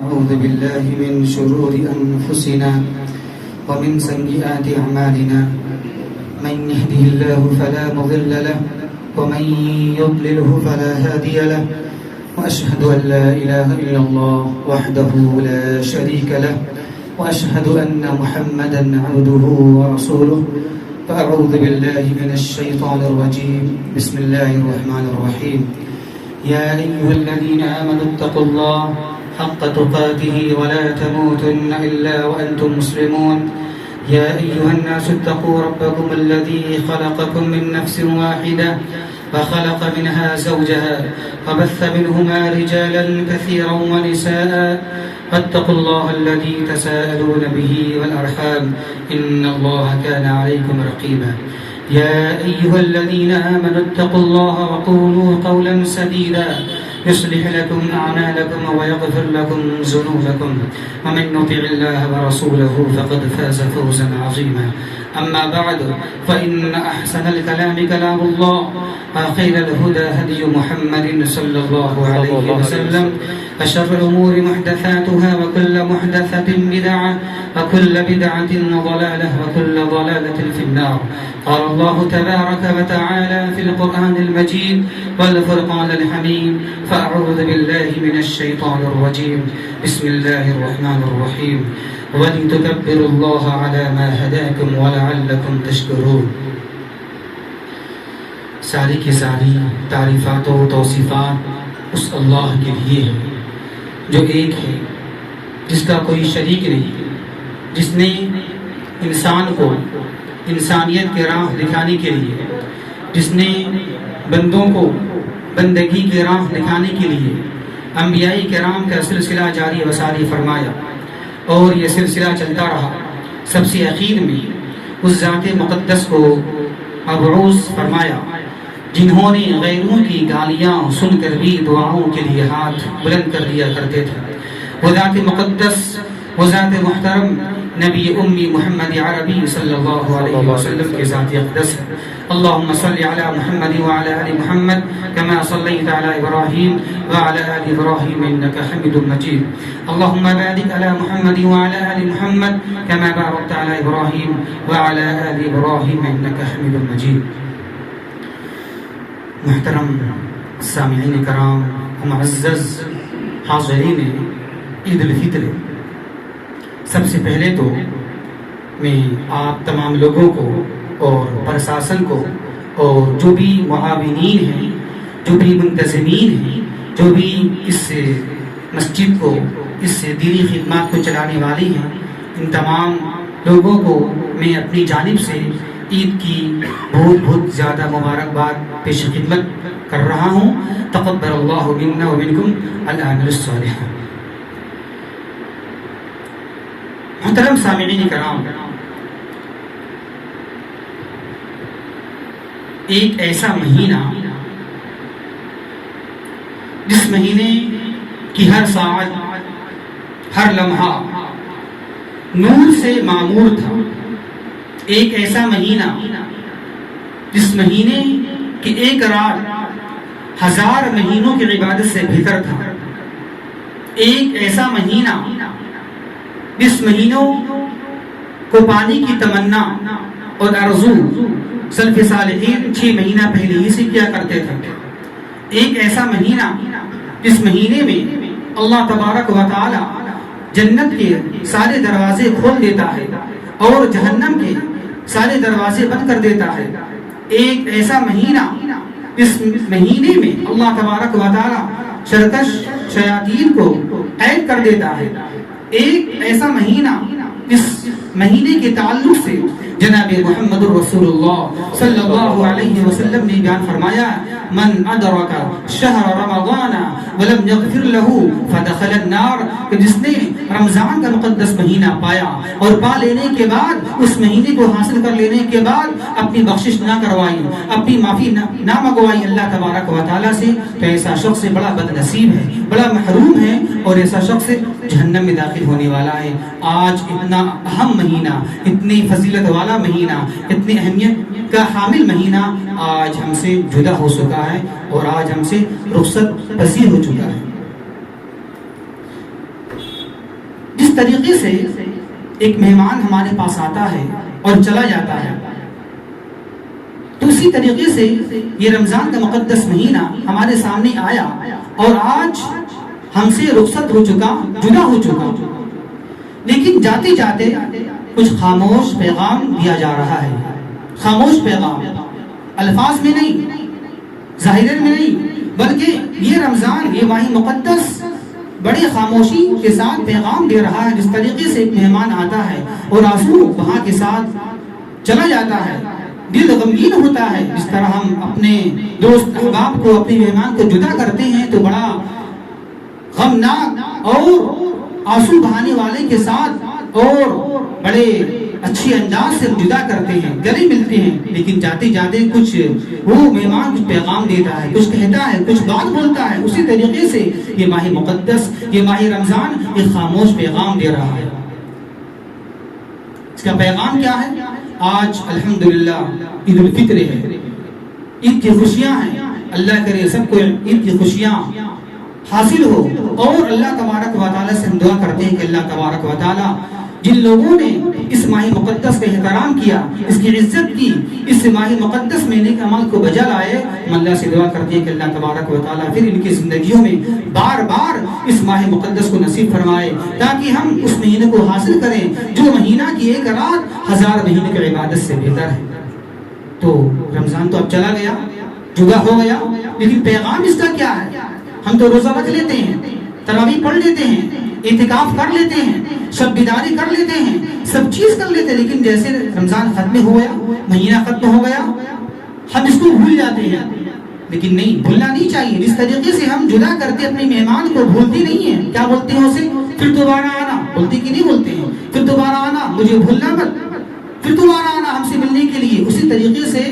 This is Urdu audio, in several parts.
أعوذ بالله من شرور أنفسنا ومن سيئات أعمالنا من يهده الله فلا مضل له ومن يضلله فلا هادي له وأشهد أن لا إله إلا الله وحده لا شريك له وأشهد أن محمدا عبده ورسوله فأعوذ بالله من الشيطان الرجيم بسم الله الرحمن الرحيم يا أيها الذين آمنوا اتقوا الله حق تقاته ولا تموتن إلا وأنتم مسلمون يا أيها الناس اتقوا ربكم الذي خلقكم من نفس واحدة وخلق منها زوجها وبث منهما رجالا كثيرا ونساء فاتقوا الله الذي تساءلون به والأرحام إن الله كان عليكم رقيبا يا أيها الذين آمنوا اتقوا الله وقولوا قولا سديدا يصلح لكم أعمالكم ويغفر لكم ذنوبكم ومن يطع الله ورسوله فقد فاز فوزا عظيما أما بعد فإن أحسن الكلام كلام الله وخير الهدى هدي محمد صلى الله عليه وسلم وشر الأمور محدثاتها وكل محدثة بدعة وكل بدعة ضلالة وكل ضلالة في النار قال الله تبارك وتعالى في القرآن المجيد والفرقان الحميد فأعوذ بالله من الشيطان الرجيم بسم الله الرحمن الرحيم وَلِتُكَبِّرُوا اللَّهَ عَلَى مَا هَدَاكُمْ وَلَعَلَّكُمْ تَشْكُرُونَ ساری کی ساری تعریفات و توصیفات اس اللہ کے لیے ہے جو ایک ہے، جس کا کوئی شریک نہیں، جس نے انسان کو انسانیت کے راہ دکھانے کے لیے، جس نے بندوں کو بندگی کے راہ دکھانے کے لیے انبیاء کرام کا سلسلہ جاری و ساری فرمایا، اور یہ سلسلہ چلتا رہا۔ سب سے اخیر میں اس ذات مقدس کو مبعوث فرمایا جنہوں نے غیروں کی گالیاں سن کر بھی دعاؤں کے لیے ہاتھ بلند کر دیا کرتے تھے۔ وہ ذات مقدس، وہ ذات محترم نبی امی محمد عربی صلی اللہ علیہ وسلم کے ذات اقدس ہے۔ اللہم صلی علی محمد وعلی آل محمد کما صلیت علی ابراہیم وعلی آل ابراہیم انک حمید مجید۔ اللہم بارک علی محمد وعلی آل محمد کما بارکت علی ابراہیم وعلی آل ابراہیم انک حمید مجید۔ محترم سامعین کرام، معزز حاضرین عید الفطر، سب سے پہلے تو میں آپ تمام لوگوں کو اور پرشاسن کو اور جو بھی معاونین ہیں، جو بھی منتظمین ہیں، جو بھی اس مسجد کو، اس دینی خدمات کو چلانے والی ہیں، ان تمام لوگوں کو میں اپنی جانب سے عید کی بہت بہت زیادہ مبارکباد پیش خدمت کر رہا ہوں۔ تقبل اللہ منا ومنکم الاعمال الصالحہ۔ محترم سامعین کرام، ایک ایسا مہینہ جس مہینے کی ہر ساعت، ہر لمحہ نور سے معمور تھا، ایک ایسا مہینہ جس مہینے کی ایک رات 1000 مہینوں کی عبادت سے بہتر تھا، ایک ایسا مہینہ جس مہینوں کو پانے کی تمنا اور آرزو سلف صالحین 6 مہینہ پہلے ہی سے کیا کرتے تھے، ایک ایسا مہینہ جس مہینے میں اللہ تبارک و تعالی جنت کے سارے دروازے کھول دیتا ہے اور جہنم کے سارے دروازے بند کر دیتا ہے، ایک ایسا مہینہ اس مہینے میں اللہ تبارک و تعالی سرکش شیاطین کو قید کر دیتا ہے، ایک ایسا مہینہ اس مہینے کے تعلق سے جناب محمد رسول اللہ صلی اللہ علیہ وسلم نے بیان فرمایا، من ادرک شہر رمضان ولم یغفر له فدخل النار، کہ جس نے رمضان کا مقدس مہینہ پایا اور پا لینے کے بعد، اس مہینے کو حاصل کر لینے کے بعد اپنی بخشش نہ کروائی، اپنی معافی نہ منگوائی اللہ تبارک و تعالی سے، تو ایسا شخص بڑا بد نصیب ہے، بڑا محروم ہے، اور ایسا شخص جہنم میں داخل ہونے والا ہے۔ آج اتنا اہم مہینہ، اتنی فضیلت والا مہینہ، اتنی اہمیت کا حامل مہینہ آج ہم سے جدا ہو چکا ہے اور آج ہم سے رخصت پذیر ہو چکا ہے۔ طریقے سے ایک مہمان ہمارے پاس آتا ہے اور چلا جاتا ہے، تو اسی طریقے سے یہ رمضان کا مقدس مہینہ ہمارے سامنے آیا اور آج ہم سے رخصت ہو چکا، جدا ہو چکا، لیکن جاتے جاتے کچھ خاموش پیغام دیا جا رہا ہے. خاموش پیغام، الفاظ میں نہیں، ظاہر میں نہیں، بلکہ یہ رمضان، یہ ماہ مقدس بڑی خاموشی کے ساتھ پیغام دے رہا ہے. جس طریقے سے ایک مہمان آتا ہے اور آنسو وہاں کے ساتھ چلا جاتا ہے، دل غمگین ہوتا ہے، جس طرح ہم اپنے دوست احباب کو، اپنے مہمان کو جدا کرتے ہیں تو بڑا غمناک اور آنسو بہانے والے کے ساتھ اور بڑے اچھی انداز سے جدا کرتے ہیں، گلے ملتے ہیں، لیکن جاتے جاتے کچھ وہ مہمان کچھ پیغام دیتا ہے، کچھ کہتا ہے، کچھ بات بولتا ہے. اسی طریقے سے یہ ماہ مقدس، یہ ماہ رمضان ایک خاموش پیغام دے رہا ہے. اس کا پیغام کیا ہے؟ آج الحمدللہ عید الفطر ہے، عید کی خوشیاں ہیں. اللہ کرے سب کو عید کی خوشیاں حاصل ہو، اور اللہ تبارک و تعالیٰ سے ہم دعا کرتے ہیں کہ اللہ تبارک و تعالیٰ جن لوگوں نے اس ماہ مقدس کا احترام کیا، اس کی عزت کی، اس ماہ مقدس مہینے کے عمل کو بجا لائے، ہم اللہ سے دعا کرتے ہیں کہ اللہ تبارک و تعالیٰ پھر ان کی زندگیوں میں بار بار اس ماہ مقدس کو نصیب فرمائے، تاکہ ہم اس مہینے کو حاصل کریں جو مہینہ کی ایک رات 1000 مہینے کی عبادت سے بہتر ہے. تو رمضان تو اب چلا گیا، جدا ہو گیا، لیکن پیغام اس کا کیا ہے؟ ہم تو روزہ رکھ لیتے ہیں، تراویح پڑھ لیتے ہیں، اعتکاف کر لیتے ہیں، شب بیداری کر لیتے ہیں، سب چیز کر لیتے ہیں، لیکن جیسے رمضان ختم ہو گیا، مہینہ ختم ہو گیا، ہم اس کو بھول جاتے ہیں. لیکن نہیں، بھولنا نہیں چاہیے. جس طریقے سے ہم جدا کرتے اپنے مہمان کو، بھولتے نہیں ہیں. کیا بولتے ہیں اسے؟ پھر دوبارہ آنا. بولتے کہ نہیں بولتے ہیں؟ پھر دوبارہ آنا، مجھے بھولنا مت، پھر دوبارہ آنا ہم سے ملنے کے لیے. اسی طریقے سے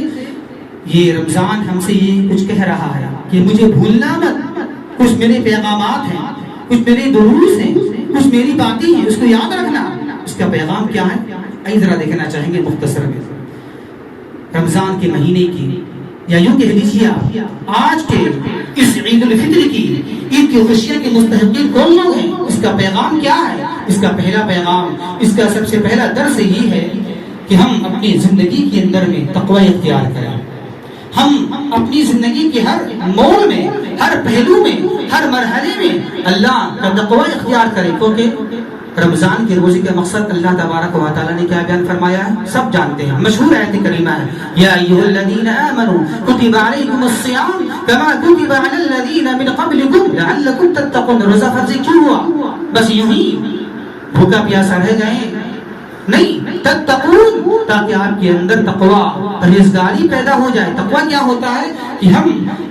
یہ رمضان ہم سے یہ کچھ کہہ رہا ہے کہ مجھے بھولنا مت. کچھ میرے پیغامات ہیں، کچھ میرے دروس ہیں، کچھ میری باتیں ہیں، اس کو یاد رکھنا. اس کا پیغام کیا ہے؟ آئیے ذرا دیکھنا چاہیں گے مختصر میں. رمضان کے مہینے کی، یا یوں کہہ لیجیے آج کے اس عید الفطر کی، عید کی خوشیاں کے مستحقین کون لوگ ہیں؟ اس کا پیغام کیا ہے؟ اس کا پہلا پیغام، اس کا سب سے پہلا درس یہ ہے کہ ہم اپنی زندگی کے اندر میں تقوی اختیار کریں. ہم اپنی زندگی کے ہر موڑ میں، ہر پہلو میں، ہر مرحلے میں اللہ کا تقوی اختیار کریں. کیونکہ رمضان کے روزے کا مقصد اللہ تبارک و تعالیٰ نے کیا بیان فرمایا ہے؟ سب جانتے ہیں، مشہور آیت کریمہ ہے، یا ایھا الذین آمنوا کتب علیکم الصیام کما کتب علی الذین من قبلکم لعلکم تتقون. روزہ فرض کیوں ہوا؟ بس یوں ہی بھوکا پیاسا رہ گئے؟ نہیں، تتقون، تاکہ آپ کے اندر تقوی، پرہیزگاری پیدا ہو جائے. تقوی کیا ہوتا ہے؟ کہ ہم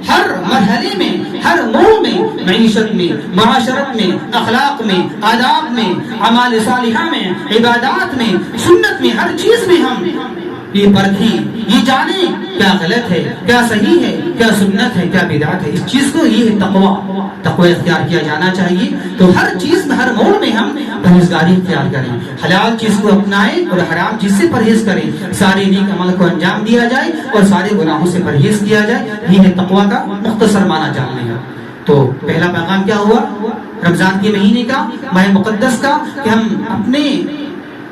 ہر مرحلے میں، ہر موڑ میں، معیشت میں، معاشرت میں، اخلاق میں، آداب میں، اعمال صالحہ میں، عبادات میں، سنت میں، ہر چیز میں ہم یہ پرکھیں، یہ جانیں کیا غلط ہے، کیا صحیح ہے، کیا سنت ہے، کیا بدعت ہے. اس چیز کو یہ ہے تقوی. تقوی اختیار کیا جانا چاہیے. تو ہر چیز میں، ہر موڑ میں ہم پرہیزگاری اختیار کریں، حلال چیز کو اپنائیں اور حرام چیز سے پرہیز کریں. سارے نیک عمل کو انجام دیا جائے اور سارے گناہوں سے پرہیز کیا جائے. یہ ہے تقوی کا مختصر معنی جاننے کا. تو پہلا پیغام کیا ہوا رمضان کے مہینے کا، ماہ مقدس کا؟ کہ ہم اپنے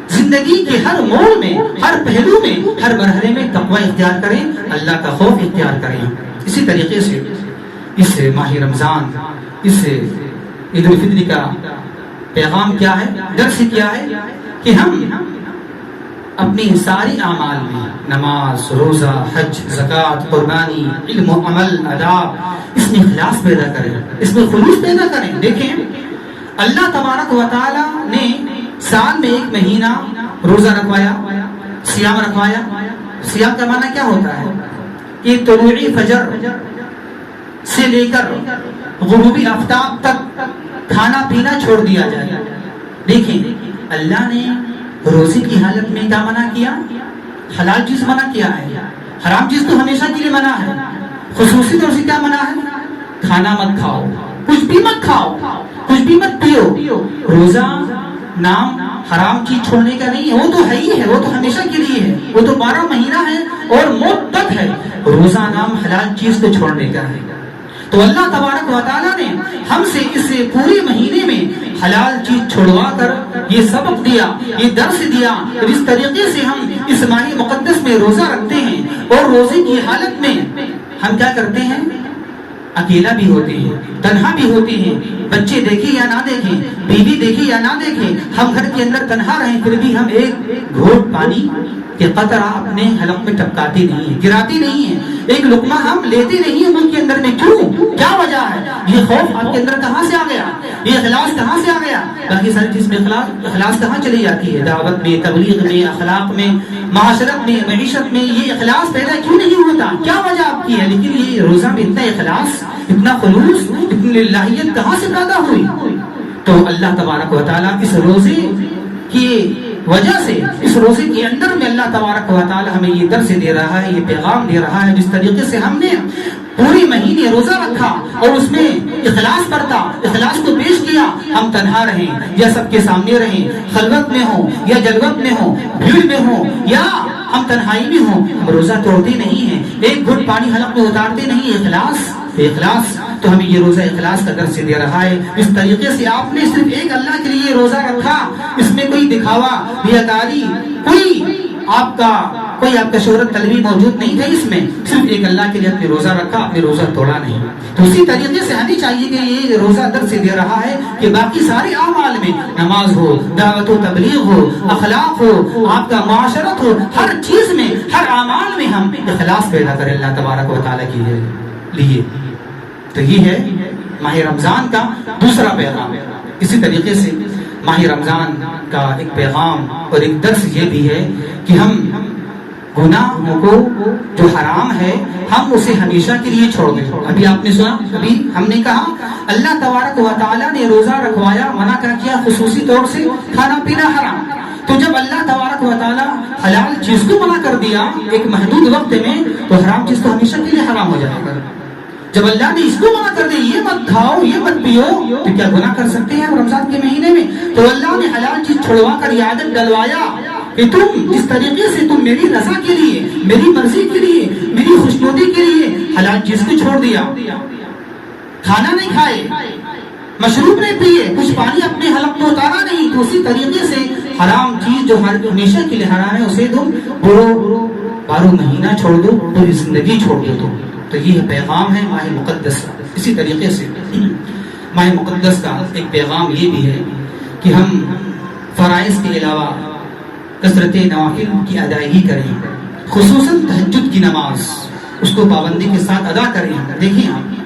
زندگی کے ہر موڑ میں، ہر پہلو میں، ہر مرحلے میں تقوی اختیار کریں، اللہ کا خوف اختیار کریں. اسی طریقے سے اس ماہ رمضان، اس عید الفطر کا پیغام کیا ہے، درس کیا ہے؟ کہ ہم اپنی ساری اعمال میں، نماز، روزہ، حج، زکوٰۃ، قربانی، علم و عمل، آداب، اس میں اخلاص پیدا کریں، اس میں خلوص پیدا کریں. دیکھیں اللہ تبارک و تعالی نے سال میں ایک مہینہ روزہ رکھوایا، سیام رکھوایا. سیام کا معنی کیا ہوتا ہے؟ کہ طلوع فجر سے لے کر غروب آفتاب تک کھانا پینا چھوڑ دیا جائے. دیکھیں اللہ نے روزے کی حالت میں کیا منع کیا؟ حلال چیز منع کیا ہے، حرام چیز تو ہمیشہ کے لیے منع ہے. خصوصی طور سے کیا منع ہے؟ کھانا مت کھاؤ، کچھ بھی مت کھاؤ، کچھ بھی مت پیو. روزہ نام حرام چیز چھوڑنے کا نہیں ہے، وہ تو ہے ہی ہے، وہ تو ہمیشہ کے لیے ہے، وہ تو 12 مہینہ ہے اور موت تک ہے. روزہ نام حلال چیز کو چھوڑنے کا ہے. تو اللہ تبارک و تعالیٰ نے ہم سے اس پورے مہینے میں حلال چیز چھڑوا کر یہ سبق دیا، یہ درس دیا، اس طریقے سے ہم اس ماہ مقدس میں روزہ رکھتے ہیں، اور روزے کی حالت میں ہم کیا کرتے ہیں؟ اکیلا بھی ہوتے ہیں، تنہا بھی ہوتے ہیں، بچے دیکھیں یا نہ دیکھیں، بیوی دیکھیں یا نہ دیکھیں، ہم گھر کے اندر تنہا رہیں، پھر بھی ہم ایک گھونٹ پانی کے قطرہ اپنے حلق میں ٹپکاتے نہیں ہیں، گراتے نہیں ہیں، ایک لقمہ ہم لیتے نہیں ہیں منہ کے اندر میں۔ کیوں؟ کیا وجہ ہے؟ یہ خوف آپ کے اندر کہاں سے آ گیا؟ یہ اخلاص کہاں سے آ گیا؟ باقی ساری چیز میں اخلاص کہاں چلی جاتی ہے؟ دعوت میں، تبلیغ میں، اخلاق میں، معاشرت میں، معیشت میں یہ اخلاص پیدا کیوں نہیں ہوتا؟ کیا وجہ آپ کی ہے؟ لیکن یہ روزہ میں اتنا اخلاص، اتنا خلوص، اتنی للہیت کہاں سے پیدا ہوئی؟ تو اللہ تبارک و تعالیٰ اس روزے کی وجہ سے، اس روزے کے اندر میں اللہ تبارک و تعالیٰ ہمیں یہ درس دے رہا ہے، یہ پیغام دے رہا ہے، جس طریقے سے ہم نے پوری مہینے روزہ رکھا اور اس میں اخلاص برتا، اخلاص کو پیش کیا، ہم تنہا رہیں یا سب کے سامنے رہیں، خلوت میں ہوں یا جلوت میں ہوں، بھیڑ میں ہوں یا ہم تنہائی میں ہوں، ہم روزہ توڑتے نہیں ہیں، ایک گھٹ پانی حلق میں اتارتے نہیں، اخلاص تو ہمیں یہ روزہ اخلاص کا درس دے رہا ہے۔ اس طریقے سے آپ نے صرف ایک اللہ کے لیے روزہ رکھا، اس میں کوئی دکھاوا، ریاکاری، کوئی آپ کا شہرت طلبی موجود نہیں تھا، اس میں صرف ایک اللہ کے لیے اپنے روزہ رکھا، اپنے روزہ توڑا نہیں۔ تو اسی طریقے سے ہمیں چاہیے کہ یہ روزہ درس دے رہا ہے کہ باقی سارے اعمال میں، نماز ہو، دعوت و تبلیغ ہو، اخلاق ہو، آپ کا معاشرت ہو، ہر چیز میں، ہر اعمال میں ہم اخلاص پیدا کریں اللہ تبارک و تعالیٰ کے لیے۔ تو یہ ہے ماہ رمضان کا دوسرا پیغام۔ اسی طریقے سے ماہ رمضان کا ایک پیغام اور ایک درس یہ بھی ہے کہ ہم گناہوں کو جو حرام ہے ہم اسے ہمیشہ کے لیے چھوڑ دیں۔ ابھی آپ نے سنا، ابھی ہم نے کہا اللہ تبارک و تعالیٰ نے روزہ رکھوایا، منع کیا خصوصی طور سے کھانا پینا حرام۔ تو جب اللہ تبارک و تعالیٰ حلال چیز کو منع کر دیا ایک محدود وقت میں، تو حرام چیز تو ہمیشہ کے لیے حرام ہو جائے گا۔ جب اللہ نے اس کو منع کر دیا یہ مت کھاؤ، یہ مت پیو، تو کیا گناہ کر سکتے ہیں ہم رمضان کے مہینے میں؟ تو اللہ نے حلال چیز چھڑوا کر یہ عادت ڈلوایا کہ تم جس طریقے سے تم میری رضا کے لیے، میری مرضی کے لیے، میری خوشنودی کے لیے حلال چیز کو چھوڑ دیا، کھانا نہیں کھائے، مشروب نہیں پیے، کچھ پانی اپنے حلق میں اتارا نہیں، تو اسی طریقے سے حرام چیز جو ہمیشہ کے لیے حرام ہے اسے تم بارہ مہینہ چھوڑ دو، پوری زندگی چھوڑ دو۔ تو یہ پیغام ہے ماہ مقدس کا۔ اسی طریقے سے ماہ مقدس کا ایک پیغام یہ بھی ہے کہ ہم فرائض کے علاوہ کثرت نوافل کی ادائیگی کریں، خصوصاً تہجد کی نماز اس کو پابندی کے ساتھ ادا کریں۔ دیکھیں آپ،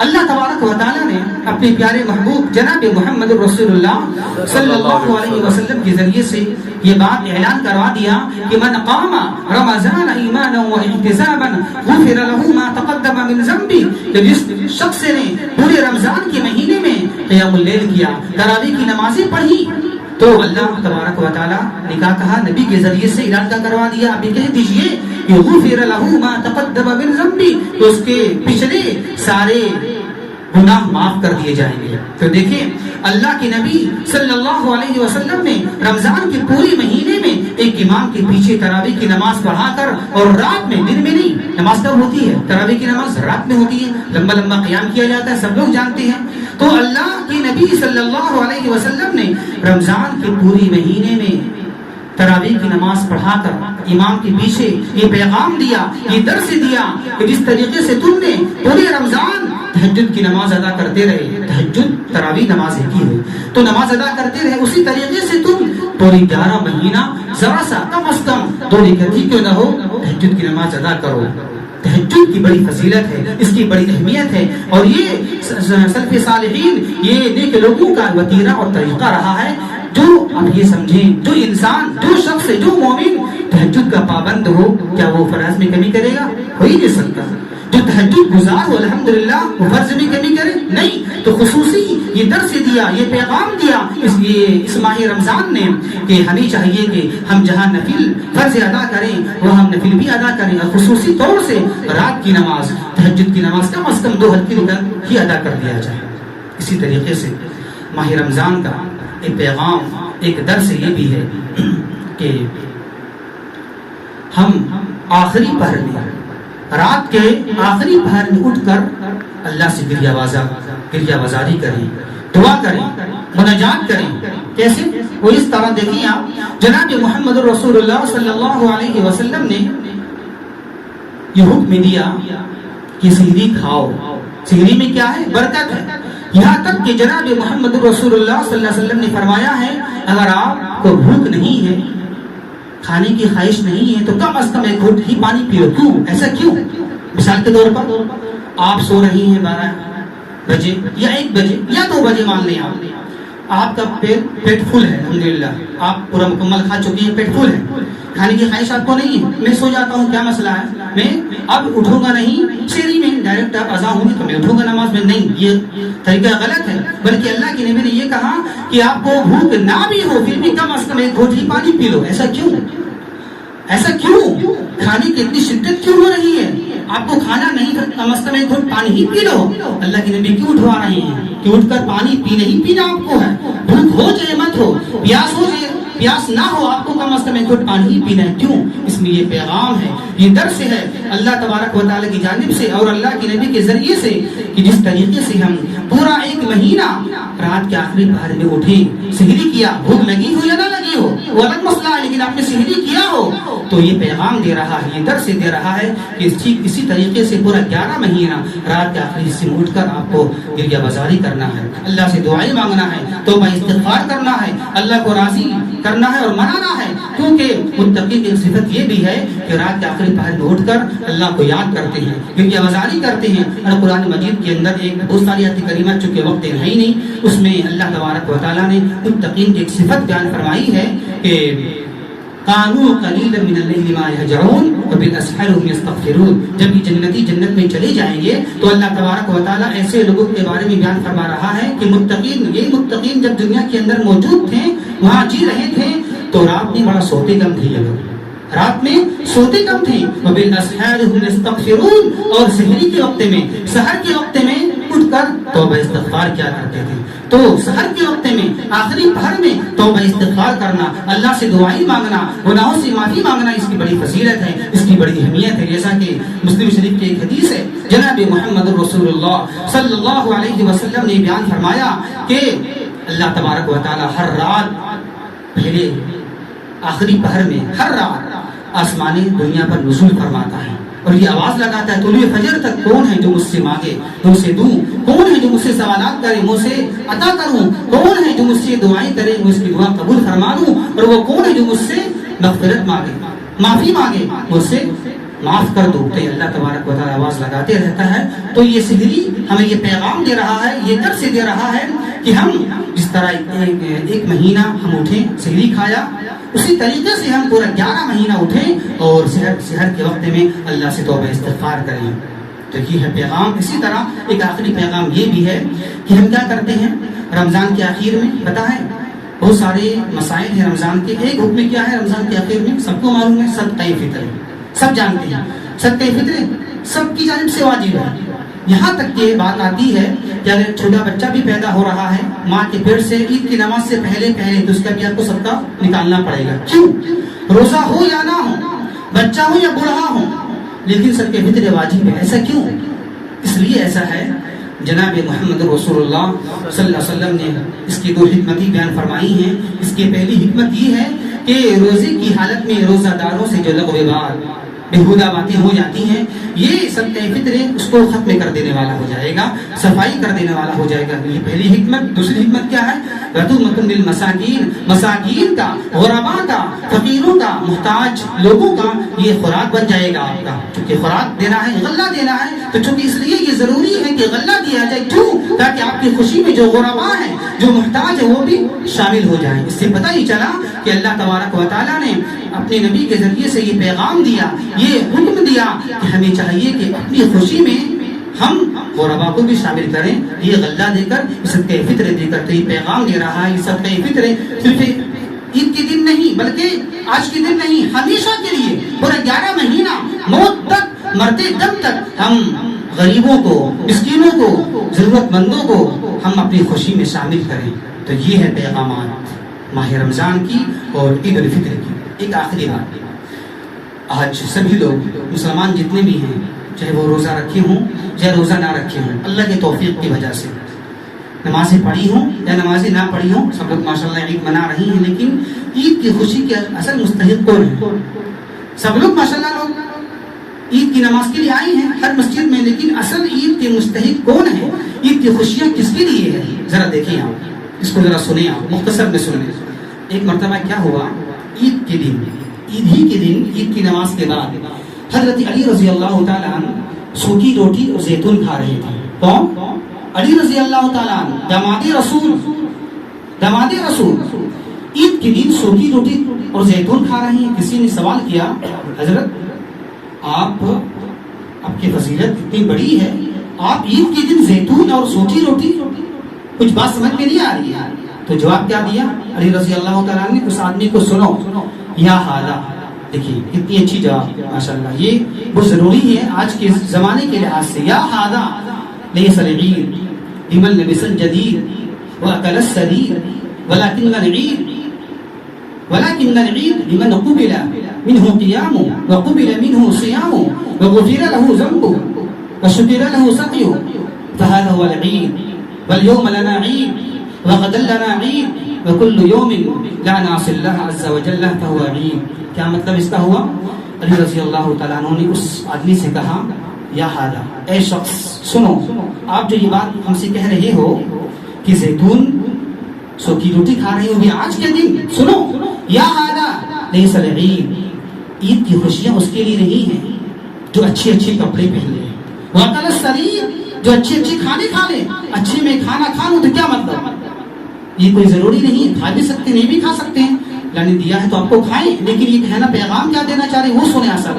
اللہ تبارک و تعالیٰ نے اپنے پیارے محبوب جناب محمد رسول اللہ صلی اللہ علیہ وسلم کے ذریعے سے یہ بات اعلان کروا دیا کہ من قام رمضان ایمانا و احتسابا غفر له ما تقدم من ذنبه، کہ جس شخص نے پورے رمضان کے مہینے میں قیام اللیل کیا، تراویح کی نمازیں پڑھی، تو اللہ تبارک و تعالیٰ نے کہا نبی کے ذریعے سے اعلان کروا دیا، ابھی کہہ دیجئے کہ غفر له ما تقدم من ذنبه، تو اس کے پچھلے سارے گناہ معاف کر دیے جائیں گے۔ تو دیکھیں اللہ کے نبی صلی اللہ علیہ وسلم نے رمضان کے پوری مہینے میں ایک امام کے پیچھے تراویح کی نماز پڑھا کر، اور رات میں، دن میں نہیں، نماز کب ہوتی ہے؟ تراویح کی نماز رات میں ہوتی ہے، لمبا لمبا قیام کیا جاتا ہے، سب لوگ جانتے ہیں۔ تو اللہ کے نبی صلی اللہ علیہ وسلم نے رمضان کے پوری مہینے میں تراویح کی نماز پڑھا کر امام کے پیچھے یہ پیغام دیا، یہ درس دیا کہ جس طریقے سے تم نے پورے رمضان تہجد کی نماز ادا کرتے رہے، تہجد تراویح نماز ایک ہی ہے تو نماز ادا کرتے رہے، اسی طریقے سے تم پوری 11 مہینہ ذرا سا کم از کم 2 رکعت ہی کیوں نہ ہو تہجد کی نماز ادا کرو۔ تہجد کی بڑی فضیلت ہے، اس کی بڑی اہمیت ہے، اور یہ سلف صالحین، یہ نیک لوگوں کا وتیرہ اور طریقہ رہا ہے۔ جو آپ یہ سمجھیں، جو انسان، جو شخص، جو مومن تہجد کا پابند ہو، کیا وہ فرائض میں کمی کرے گا؟ ہو ہی نہیں سکتا۔ جو تہجد گزار ہو الحمدللہ وہ فرض میں کمی کرے نہیں۔ تو خصوصی یہ درس دیا، یہ پیغام دیا اس ماہ رمضان نے کہ ہمیں چاہیے کہ ہم جہاں نفل فرض ادا کریں وہ ہم نفل بھی ادا کریں، اور خصوصی طور سے رات کی نماز، تہجد کی نماز کم از کم 2 ہلکی رکعت ہی ادا کر دیا جائے۔ اسی طریقے سے ماہ رمضان کا ایک پیغام، ایک درس یہ بھی ہے کہ ہم آخری پہر میں رات کے آخری پہر میں اٹھ کر اللہ سے گریہ بازاری کریں، دعا کریں، مناجات کریں۔ کیسے؟ وہ اس طرح دیکھیں آپ، جناب محمد رسول اللہ صلی اللہ علیہ وسلم نے یہ حکم دیا کہ سحری کھاؤ۔ سحری میں کیا ہے؟ برکت ہے۔ یہاں تک کہ جناب محمد رسول اللہ صلی اللہ علیہ وسلم نے فرمایا ہے اگر آپ کو بھوک نہیں ہے، کھانے کی خواہش نہیں ہے، تو کم از کم ایک گھونٹ ہی پانی پیو۔ کیوں؟ ایسا کیوں؟ مثال کے طور پر آپ سو رہی ہیں 12 بجے یا 1 بجے یا 2 بجے، مان لیں آپ کا پیٹ فل ہے، الحمدللہ آپ پورا مکمل کھا چکی ہیں، پیٹ فل ہے، کھانے کی خواہش آپ کو نہیں ہے، میں سو جاتا ہوں، کیا مسئلہ ہے؟ میں اب اٹھوں گا نہیں، سحری میں ڈائریکٹ آپ اذان ہوگی تو میں اٹھوں گا نماز میں، نہیں، یہ طریقہ غلط ہے۔ بلکہ اللہ کے نبی نے یہ کہا کہ آپ کو بھوک نہ بھی ہو پھر بھی کم از کم ایک گھونٹ ہی پانی پی لو۔ ایسا کیوں؟ ایسا کیوں؟ کھانے کی اتنی شدت کیوں ہو رہی ہے؟ آپ کو کھانا نہیں، کم از کم ایک گھونٹ پانی ہی پی لو۔ اللہ کے نبی کیوں اٹھوا رہے ہیں کہ اٹھ کر پانی پی نہیں پینا آپ کو ہے، بھوک ہو چاہے مت ہو، پیاس ہو چاہے پیاس نہ ہو، آپ کو کم از کم ایک گھونٹ پانی ہی پینا ہے۔ کیوں؟ اس میں یہ پیغام ہے، یہ درس ہے اللہ تبارک و تعالیٰ کی جانب سے اور اللہ کے نبی کے ذریعے سے کہ جس طریقے سے ہم پورا 1 مہینہ رات کے آخری پہر میں اٹھے، سحری کیا، بھوک لگی ہو یا نہ لگی ہو وہ الگ مسئلہ ہے، لیکن آپ نے سحری کیا ہو تو یہ پیغام دے رہا ہے، یہ درس دے رہا ہے کہ اسی طریقے سے پورا 11 مہینہ رات کے آخری حصے میں اٹھ کر آپ کو گریہ بازاری کرنا ہے، اللہ سے دعائیں مانگنا ہے، توبہ استغفار کرنا ہے، اللہ کو راضی کرنا ہے اور منانا ہے۔ کیونکہ متقی کی صفت یہ بھی ہے کہ رات کے آخری پہر میں اٹھ کر اللہ کو یاد کرتے ہیں، گریہ بازاری کرتے ہیں۔ اور قرآن مجید کے اندر ایک بہت ساری آیات کریمہ، چونکہ وقت ہے ہی نہیں، اس میں اللہ تبارک و تعالیٰ نے متقین کی ایک صفت بیان فرمائی ہے کہ قانوا قلیلا من اللیل ما یہجعون وبالاسحار هم یستغفرون۔ جب یہ جنتی جنت میں چلے جائیں گے تو اللہ تبارک و تعالیٰ ایسے لوگوں کے بارے میں بیان فرما رہا ہے کہ متقین جب دنیا کے اندر موجود تھے، وہاں جی رہے تھے، تو رات میں بڑا سوتے کم تھے، یہ لوگ رات میں سوتے کم تھے، وبالاسحار هم یستغفرون، اور سحری کے وقت میں، سحر کے وقت میں اٹھ کر توبہ استغفار کیا کرتے تھے۔ تو سحر کے وقت میں، آخری پہر میں توبہ استغفار کرنا، اللہ سے دعائیں مانگنا، گناہوں سے معافی مانگنا، اس کی بڑی فضیلت ہے، اس کی بڑی اہمیت ہے۔ جیسا کہ مسلم شریف کی ایک حدیث ہے، جناب محمد رسول اللہ صلی اللہ علیہ وسلم نے بیان فرمایا کہ اللہ تبارک و تعالی ہر رات پہلے آخری پہر میں ہر رات آسمان دنیا پر نزول فرماتا ہے اور یہ آواز لگاتا ہے طلوع فجر تک کون ہے جو مجھ سے مانگے مجھ سے دوں، کون ہے جو مجھ سے سوالات کرے مجھ سے عطا کروں، کون ہے جو مجھ سے دعائیں کرے میں اس کی دعا قبول فرما لوں، اور وہ کون ہے جو مجھ سے مغفرت مانگے، معافی مانگے، مجھ سے معاف کر دو۔ تو اللہ تبارک و تعالی آواز لگاتے رہتا ہے۔ تو یہ سحری ہمیں یہ پیغام دے رہا ہے، یہ درس دے رہا ہے کہ ہم جس طرح ایک مہینہ ہم اٹھیں، سحری کھایا، اسی طریقے سے ہم پورا 11 مہینہ اٹھیں اور سحر کے وقت میں اللہ سے توبہ استغفار کریں۔ تو یہ ہے پیغام۔ اسی طرح ایک آخری پیغام یہ بھی ہے کہ ہم کیا کرتے ہیں رمضان کے آخر میں، پتہ ہے بہت سارے مسائل ہیں رمضان کے۔ ایک حکم کیا ہے رمضان کے آخر میں؟ سب کو معلوم ہے، صدقہ فطر، سب جانتے ہیں صدقہ فطر سب کی جانب سے واجب ہے۔ یہاں تک کہ بات آتی ہے کہ اگر چھوٹا بچہ بھی پیدا ہو رہا ہے ماں کے پیٹ سے عید کی نماز سے پہلے تو اس کا بھی آپ کو صدقہ نکالنا پڑے گا۔ کیوں؟ روزہ ہو یا نہ ہو، بچہ ہو یا بوڑھا ہو، لیکن صدقہ فطر واجب ہے۔ ایسا کیوں؟ اس لیے ایسا ہے، جناب محمد رسول اللہ صلی اللہ علیہ وسلم نے اس کی 2 حکمتیں بیان فرمائی ہیں۔ اس کی پہلی حکمت یہ ہے کہ روزے کی حالت میں روزہ داروں سے جو لغو بات بےہودہ باتیں ہو جاتی ہیں، یہ صدقہ فطر اس کو ختم کر دینے والا ہو جائے گا، صفائی کر دینے والا ہو جائے گا۔ یہ پہلی حکمت۔ دوسری حکمت کیا ہے؟ رحمۃ للمساکین، مساکین کا، غرباء کا، فقیروں کا، محتاج لوگوں کا یہ خوراک بن جائے گا آپ کا۔ کیونکہ خوراک دینا ہے، غلہ دینا ہے، تو چونکہ اس لیے یہ ضروری ہے کہ غلہ دیا جائے۔ کیوں؟ تاکہ آپ کی خوشی میں جو غرباء ہیں، جو محتاج ہیں، وہ بھی شامل ہو جائیں۔ اس سے پتہ ہی چلا کہ اللہ تبارک و تعالیٰ نے اپنے نبی کے ذریعے سے یہ پیغام دیا، یہ حکم دیا کہ ہمیں چاہیے کہ اپنی خوشی میں ہم غرباء کو بھی شامل کریں، یہ غلہ دے کر، صدقہ فطر دے کر۔ تو یہ پیغام دے رہا ہے، یہ صدقہ فطر صرف عید کے دن نہیں بلکہ آج کے دن نہیں، ہمیشہ کے لیے پورا 11 مہینہ موت تک، مرتے دم تک ہم غریبوں کو، مسکینوں کو، ضرورت مندوں کو ہم اپنی خوشی میں شامل کریں۔ تو یہ ہے پیغامات ماہ رمضان کی اور عید الفطر کی۔ ایک آخری بات، آج سبھی لوگ مسلمان جتنے بھی ہیں چاہے وہ روزہ رکھے ہوں یا روزہ نہ رکھے ہوں، اللہ کے توفیق کی وجہ سے نمازیں پڑھی ہوں یا نمازیں نہ پڑھی ہوں، سب لوگ ماشاءاللہ عید منا رہی ہیں، لیکن عید کی خوشی کے اصل مستحق کون ہے؟ سب لوگ ماشاءاللہ لوگ عید کی نماز کے لیے آئی ہیں ہر مسجد میں، لیکن اصل عید کے مستحق کون ہے؟ عید کی خوشیاں کس کے لیے ہے؟ ذرا دیکھیں آپ، اس کو ذرا سنیں آپ، مختصر میں سنیں۔ ایک مرتبہ کیا ہوا، عید کے دن، عید ہی کے دن، عید کی نماز کے بعد حضرت علی رضی اللہ تعالیٰ عنہ سوکھی روٹی اور زیتون کھا رہے تھے۔ کون؟ علی رضی اللہ تعالیٰ عنہ، داماد رسول، داماد رسول عید کے دن سوکھی روٹی اور زیتون کھا رہے ہیں۔ کسی نے سوال کیا، حضرت آپ کی فضیلت اتنی بڑی ہے، آپ عید کے دن زیتون اور سوکھی روٹی، کچھ بات سمجھ میں نہیں آ رہی ہے؟ تو جواب کیا دیا علی رضی اللہ تعالیٰ نے؟ اس آدمی کو سنو، یا حالا، دیکھیے کتنی اچھی جواب، ماشاءاللہ یہ بہت ضروری ہے آج کے زمانے کے لحاظ سے۔ یا حالا لیس العید بمن لبس الجدید واکل السریر ولكن العید بمن قبل منه قیام وقبل منه صیام وغفر له ذنبه وشکر له سعيه فهذا هو العید واليوم لنا عید وغدا لنا عید وكل يوم لا نعصي الله عز وجل فهو عید۔ کیا مطلب اس کا ہوا؟ علی رضی اللہ تعالیٰ عنہ نے اس آدمی سے کہا، یا حالا، اے شخص سنو، آپ جو یہ بات ہم سے کہہ رہے ہو کہ زیتون سوکھی روٹی کھا رہے ہو بھی آج کے دن، سنو، یا حالا لیس العید، عید کی خوشیاں اس کے لیے نہیں ہیں جو اچھے اچھے کپڑے پہن لے، واکل السریر، جو اچھے اچھے کھانے کھا لے۔ اچھے میں کھانا کھا لوں تو کیا مطلب؟ یہ کوئی ضروری نہیں ہے، کھا بھی سکتے نہیں بھی کھا سکتے ہیں، اللہ نے دیا ہے تو آپ کو کھائیں، لیکن یہ کہنا پیغام کیا دینا چاہ رہے ہیں وہ سنیں۔ اصل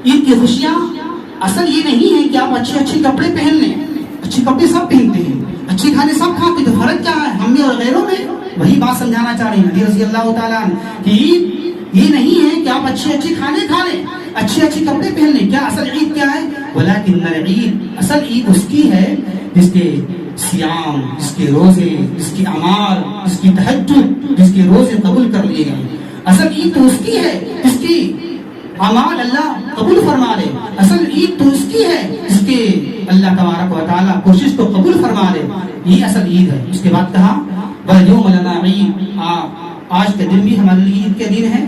عید کی خوشیاں اصل یہ نہیں ہے کہ آپ اچھے اچھے کپڑے پہن لیں، اچھے کپڑے سب پہنتے ہیں، اچھے کھانے سب کھاتے ہیں، تو فرق کیا ہے ہم میں اور غیروں میں؟ وہی بات سمجھانا چاہ رہے ہیں علی رضی اللہ تعالیٰ عنہ کہ عید یہ نہیں ہے کہ آپ اچھے اچھے کھانے کھا لیں، اچھے اچھے کپڑے پہن لیں۔ کیا اصل عید کیا ہے؟ ولکن العید، اصل عید اس کی ہے جس کے سیام، جس کے روزے، جس کی اعمال، جس کی تہجد، جس کے روزے قبول کر لیے گئے۔ اصل عید تو اس کی ہے جس کی اعمال اللہ قبول فرما لے، اصل عید تو اس کی ہے جس کے اللہ تبارک و تعالیٰ کوشش کو قبول فرما لے، یہ اصل عید ہے۔ اس کے بعد کہا وَالْيَوْمَ لَنَا عید، آج کا دن بھی ہمارے لیے عید کا دن ہے۔